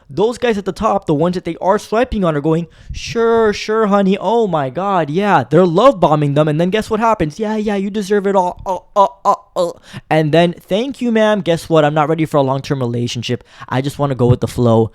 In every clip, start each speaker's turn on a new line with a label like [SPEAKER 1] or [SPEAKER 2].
[SPEAKER 1] Those guys at the top, the ones that they are swiping on, are going, sure, sure, honey. Oh my God, yeah. They're love bombing them. And then guess what happens? Yeah, you deserve it all. And then, thank you, ma'am. Guess what? I'm not ready for a long-term relationship. I just want to go with the flow.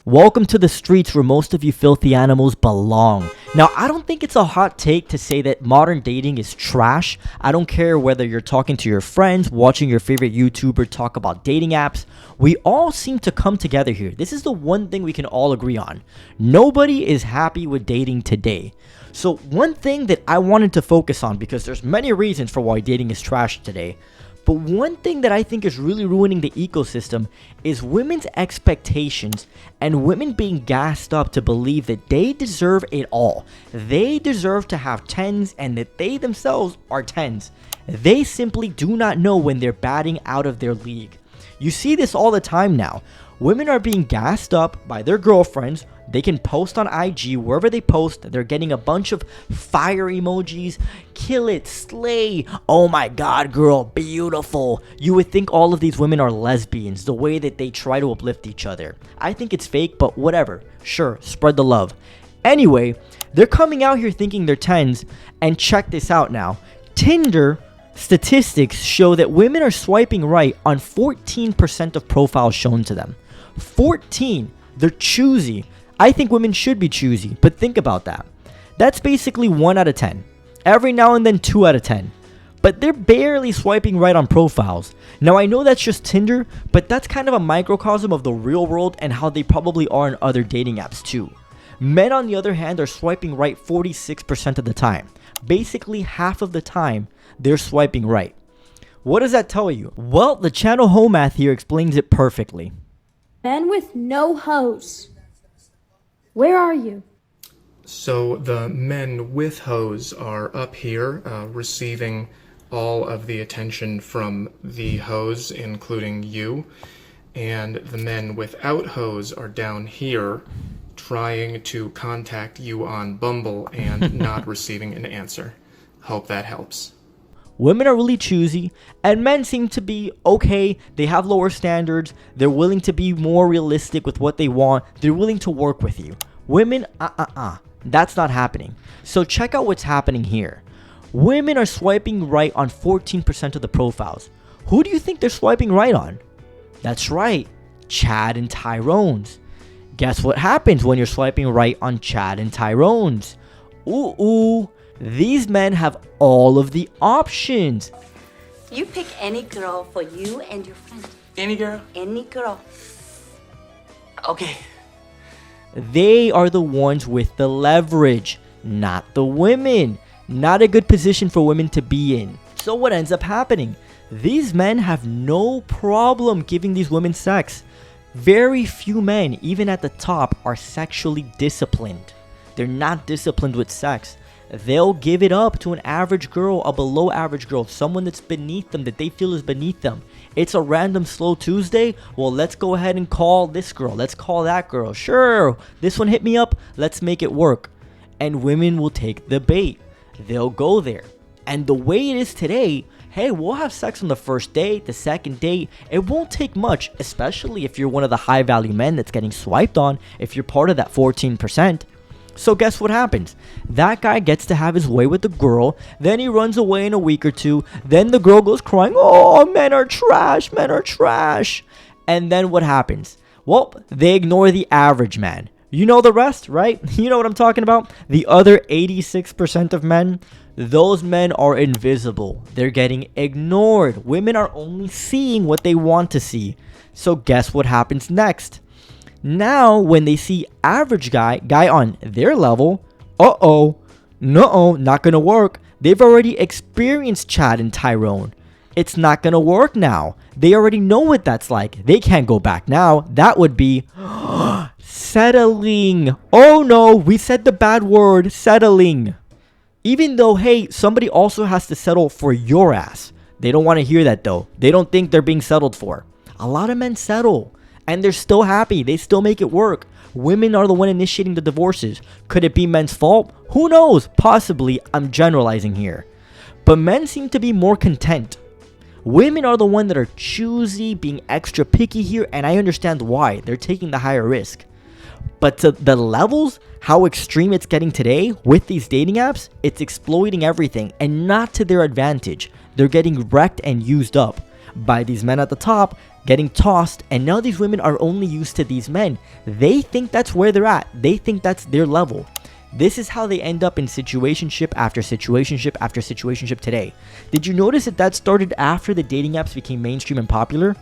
[SPEAKER 1] Welcome to the streets where most of you filthy animals belong. Now, I don't think it's a hot take to say that modern dating is trash. I don't care whether you're talking to your friends, watching your favorite YouTuber talk about dating apps. We all seem to come together here. This is the one thing we can all agree on. Nobody is happy with dating today. So one thing that I wanted to focus on, because there's many reasons for why dating is trash today, but one thing that I think is really ruining the ecosystem is women's expectations and women being gassed up to believe that they deserve it all. They deserve to have 10s and that they themselves are 10s. They simply do not know when they're batting out of their league. You see this all the time now. Women are being gassed up by their girlfriends. They can post on IG, wherever they post, they're getting a bunch of fire emojis, kill it, slay, oh my God, girl, beautiful. You would think all of these women are lesbians, the way that they try to uplift each other. I think it's fake, but whatever. Sure, spread the love. Anyway, they're coming out here thinking they're 10s, and check this out now. Tinder statistics show that women are swiping right on 14% of profiles shown to them. 14. They're choosy. I think women should be choosy, but think about that. That's basically 1 out of 10. Every now and then 2 out of 10. But they're barely swiping right on profiles. Now I know that's just Tinder, but that's kind of a microcosm of the real world and how they probably are in other dating apps too. Men on the other hand are swiping right 46% of the time. Basically half of the time they're swiping right. What does that tell you? Well, the channel Home Math here explains it perfectly.
[SPEAKER 2] Men with no hose. Where are you?
[SPEAKER 3] So the men with hose are up here, receiving all of the attention from the hose, including you. And the men without hose are down here, trying to contact you on Bumble and not receiving an answer. Hope that helps.
[SPEAKER 1] Women are really choosy, and men seem to be okay. They have lower standards. They're willing to be more realistic with what they want. They're willing to work with you. Women, that's not happening. So check out what's happening here. Women are swiping right on 14% of the profiles. Who do you think they're swiping right on? That's right, Chad and Tyrone's. Guess what happens when you're swiping right on Chad and Tyrone's? Ooh. These men have all of the options.
[SPEAKER 4] You pick any girl for you and your friend.
[SPEAKER 5] Any girl?
[SPEAKER 4] Any girl.
[SPEAKER 5] Okay.
[SPEAKER 1] They are the ones with the leverage, not the women. Not a good position for women to be in. So what ends up happening? These men have no problem giving these women sex. Very few men, even at the top, are sexually disciplined. They're not disciplined with sex. They'll give it up to an average girl, a below average girl, someone that's beneath them, that they feel is beneath them. It's a random slow Tuesday. Well, let's go ahead and call this girl. Let's call that girl. Sure, this one hit me up. Let's make it work. And women will take the bait. They'll go there. And the way it is today, hey, we'll have sex on the first date, the second date. It won't take much, especially if you're one of the high value men that's getting swiped on, if you're part of that 14%. So guess what happens? That guy gets to have his way with the girl, then he runs away in a week or two, then the girl goes crying, oh, men are trash, men are trash. And then what happens? Well, they ignore the average man. You know the rest, right? You know what I'm talking about? The other 86% of men, those men are invisible. They're getting ignored. Women are only seeing what they want to see. So guess what happens next? Now, when they see average guy on their level, not gonna work. They've already experienced Chad and Tyrone. It's not gonna work now. They already know what that's like. They can't go back now. That would be settling. Oh no, we said the bad word, settling. Even though, hey, somebody also has to settle for your ass. They don't want to hear that though. They don't think they're being settled for. A lot of men settle. And they're still happy. They still make it work. Women are the one initiating the divorces. Could it be men's fault? Who knows? Possibly. I'm generalizing here. But men seem to be more content. Women are the one that are choosy, being extra picky here, and I understand why. They're taking the higher risk. But to the levels, how extreme it's getting today with these dating apps, it's exploiting everything and not to their advantage. They're getting wrecked and used up by these men at the top, getting tossed, and now these women are only used to these men. They think that's where they're at. They think that's their level. This is how they end up in situationship after situationship after situationship today. Did you notice that started after the dating apps became mainstream and popular?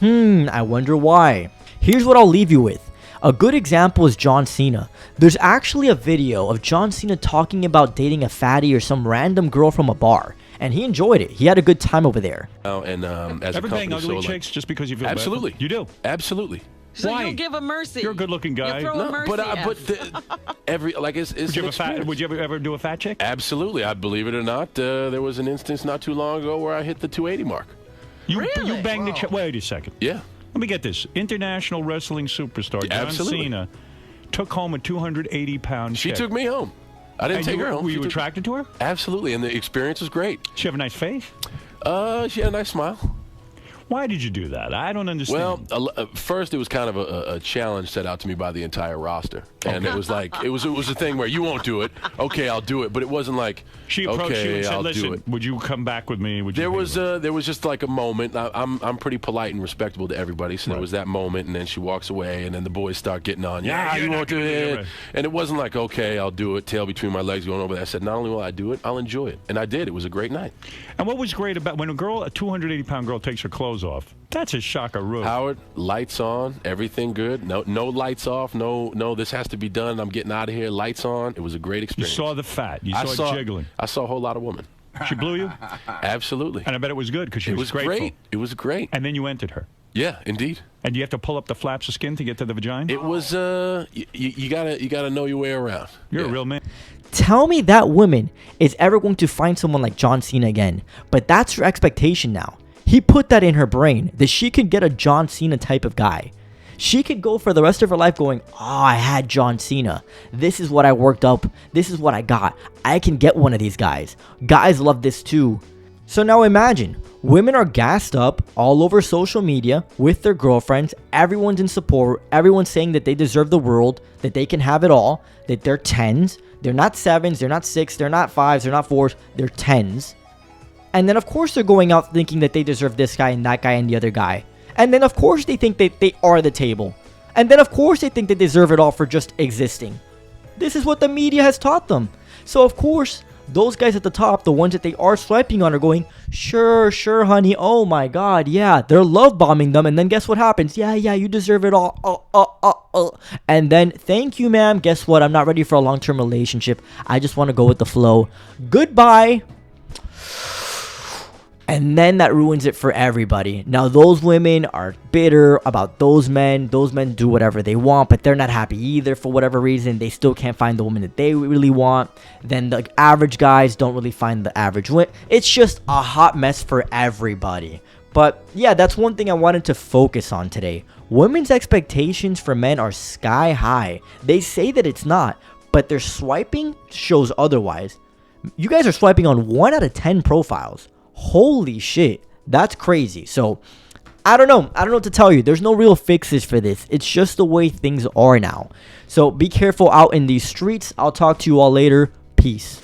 [SPEAKER 1] I wonder why. Here's what I'll leave you with. A good example is John Cena. There's actually a video of John Cena talking about dating a fatty or some random girl from a bar. And he enjoyed it. He had a good time over there.
[SPEAKER 6] And as
[SPEAKER 7] Ever
[SPEAKER 6] a
[SPEAKER 7] bang
[SPEAKER 6] company,
[SPEAKER 7] ugly
[SPEAKER 6] so
[SPEAKER 7] chicks just because you feel
[SPEAKER 6] absolutely,
[SPEAKER 7] bad? You do.
[SPEAKER 6] absolutely.
[SPEAKER 8] So
[SPEAKER 7] Why?
[SPEAKER 8] you'll give a mercy.
[SPEAKER 7] You're a good-looking guy.
[SPEAKER 8] You throw a mercy.
[SPEAKER 6] Every like it's
[SPEAKER 7] Would you,
[SPEAKER 6] an experience.
[SPEAKER 7] would you ever do a fat chick?
[SPEAKER 6] Absolutely, I believe it or not. There was an instance not too long ago where I hit the 280 mark.
[SPEAKER 7] You
[SPEAKER 8] Really?
[SPEAKER 7] banged the chick. Wait a second.
[SPEAKER 6] Yeah,
[SPEAKER 7] Let me get this. International wrestling superstar John
[SPEAKER 6] absolutely.
[SPEAKER 7] Cena took home a 280-pound
[SPEAKER 6] she
[SPEAKER 7] chick.
[SPEAKER 6] took me home. I didn't
[SPEAKER 7] And
[SPEAKER 6] take
[SPEAKER 7] you,
[SPEAKER 6] her home.
[SPEAKER 7] Were
[SPEAKER 6] She
[SPEAKER 7] you
[SPEAKER 6] took-
[SPEAKER 7] attracted to her?
[SPEAKER 6] Absolutely, and the experience was great.
[SPEAKER 7] She have a nice face.
[SPEAKER 6] She had a nice smile.
[SPEAKER 7] Why did you do that? I don't understand.
[SPEAKER 6] Well, first it was kind of a challenge set out to me by the entire roster, and it was like it was a thing where you won't do it. Okay, I'll do it, but it wasn't like
[SPEAKER 7] she approached
[SPEAKER 6] okay,
[SPEAKER 7] you and said,
[SPEAKER 6] I'll do
[SPEAKER 7] "Listen,
[SPEAKER 6] it.
[SPEAKER 7] would you come back with me?" Would you
[SPEAKER 6] There was just like a moment. I'm pretty polite and respectable to everybody, so there was that moment, and then she walks away, and then the boys start getting on. Yeah,
[SPEAKER 7] you're
[SPEAKER 6] you
[SPEAKER 7] not
[SPEAKER 6] won't do
[SPEAKER 7] gonna do
[SPEAKER 6] it.
[SPEAKER 7] it.
[SPEAKER 6] And it wasn't like okay, I'll do it. Tail between my legs, going over there. I said, not only will I do it, I'll enjoy it, and I did. It was a great night.
[SPEAKER 7] And what was great about when a 280-pound girl takes her clothes off? That's a shock-a-roo.
[SPEAKER 6] Howard, lights on, everything good. No lights off. No. This has to be done. I'm getting out of here. Lights on. It was a great
[SPEAKER 7] You
[SPEAKER 6] experience.
[SPEAKER 7] saw the fat. You saw it jiggling.
[SPEAKER 6] I saw a whole lot of women.
[SPEAKER 7] She blew you,
[SPEAKER 6] Absolutely.
[SPEAKER 7] and I bet it was good because she
[SPEAKER 6] It was
[SPEAKER 7] grateful.
[SPEAKER 6] great. It was great.
[SPEAKER 7] And then you entered her.
[SPEAKER 6] Yeah, indeed.
[SPEAKER 7] And you have to pull up the flaps of skin to get to the vagina.
[SPEAKER 6] It was you gotta know your way around.
[SPEAKER 7] You're
[SPEAKER 6] Yeah.
[SPEAKER 7] a real man.
[SPEAKER 1] Tell me that woman is ever going to find someone like John Cena again. But that's her expectation now. He put that in her brain that she could get a John Cena type of guy. She could go for the rest of her life going, oh, I had John Cena. This is what I worked up. This is what I got. I can get one of these guys. Guys love this too. So now imagine, women are gassed up all over social media with their girlfriends. Everyone's in support. Everyone's saying that they deserve the world, that they can have it all, that they're 10s. They're not 7s, they're not 6s, they're not 5s, they're not 4s, they're 10s. And then of course they're going out thinking that they deserve this guy and that guy and the other guy. And then of course they think that they are the table. And then of course they think they deserve it all for just existing. This is what the media has taught them. So of course, those guys at the top, the ones that they are swiping on, are going, sure, honey, oh my god, yeah, they're love bombing them, and then guess what happens? Yeah, you deserve it all, and then, thank you, ma'am, guess what, I'm not ready for a long-term relationship, I just want to go with the flow, goodbye. And then that ruins it for everybody. Now those women are bitter about those men. Those men do whatever they want, but they're not happy either for whatever reason. They still can't find the woman that they really want. Then the average guys don't really find the average woman. It's just a hot mess for everybody. But yeah, that's one thing I wanted to focus on today. Women's expectations for men are sky high. They say that it's not, but their swiping shows otherwise. You guys are swiping on 1 out of 10 profiles. Holy shit, that's crazy. So I don't know what to tell you. There's no real fixes for this. It's just the way things are now. So be careful out in these streets. I'll talk to you all later. Peace.